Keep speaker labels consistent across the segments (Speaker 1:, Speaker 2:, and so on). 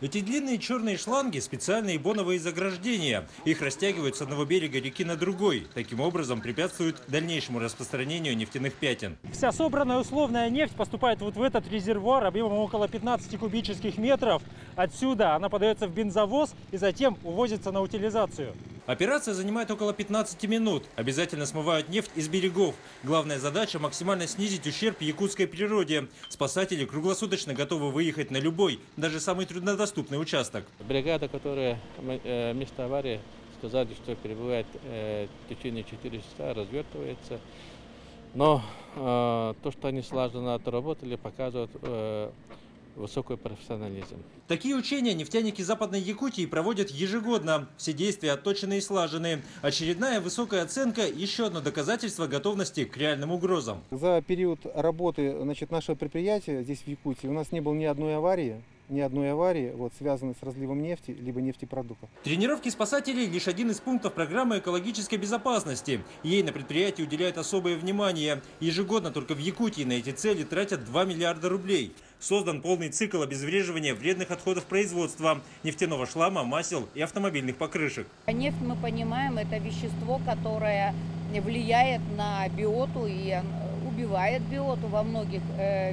Speaker 1: Эти длинные черные шланги – специальные боновые заграждения. Их растягивают с одного берега реки на другой. Таким образом препятствуют дальнейшему распространению нефтяных пятен.
Speaker 2: Вся собранная условная нефть поступает вот в этот резервуар объемом около 15 кубических метров. Отсюда она подается в бензовоз и затем увозится на утилизацию.
Speaker 1: Операция занимает около 15 минут. Обязательно смывают нефть из берегов. Главная задача – максимально снизить ущерб якутской природе. Спасатели круглосуточно готовы выехать на любой, даже самый труднодоступный участок.
Speaker 3: Бригада, которая место аварии, сказали, что прибывает в течение 4 часа, развертывается. Но то, что они слаженно отработали, показывает высокий профессионализм.
Speaker 1: Такие учения нефтяники Западной Якутии проводят ежегодно. Все действия отточены и слажены. Очередная высокая оценка – еще одно доказательство готовности к реальным угрозам.
Speaker 4: За период работы нашего предприятия здесь в Якутии у нас не было ни одной аварии, связанной с разливом нефти либо нефтепродуктов.
Speaker 1: Тренировки спасателей – лишь один из пунктов программы экологической безопасности. Ей на предприятии уделяют особое внимание. Ежегодно только в Якутии на эти цели тратят 2 миллиарда рублей. Создан полный цикл обезвреживания вредных отходов производства – нефтяного шлама, масел и автомобильных покрышек.
Speaker 5: Нефть, мы понимаем, это вещество, которое влияет на биоту и убивает биоту во многих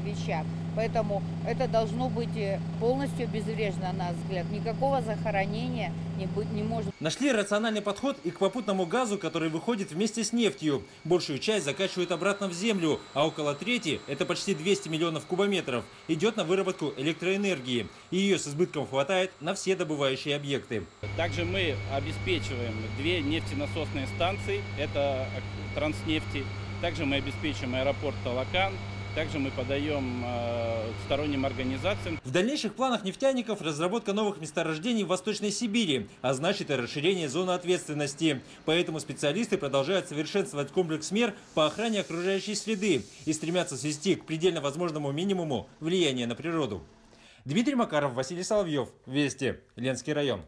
Speaker 5: вещах. Поэтому это должно быть полностью обезврежено, на наш взгляд. Никакого захоронения не может.
Speaker 1: Нашли рациональный подход и к попутному газу, который выходит вместе с нефтью. Большую часть закачивают обратно в землю, а около трети, это почти 200 миллионов кубометров, идет на выработку электроэнергии. И ее с избытком хватает на все добывающие объекты.
Speaker 6: Также мы обеспечиваем 2 нефтенасосные станции, это Транснефти. Также мы обеспечиваем аэропорт Талакан. Также мы подаем сторонним организациям.
Speaker 1: В дальнейших планах нефтяников разработка новых месторождений в Восточной Сибири, а значит и расширение зоны ответственности. Поэтому специалисты продолжают совершенствовать комплекс мер по охране окружающей среды и стремятся свести к предельно возможному минимуму влияние на природу. Дмитрий Макаров, Василий Соловьев. Вести. Ленский район.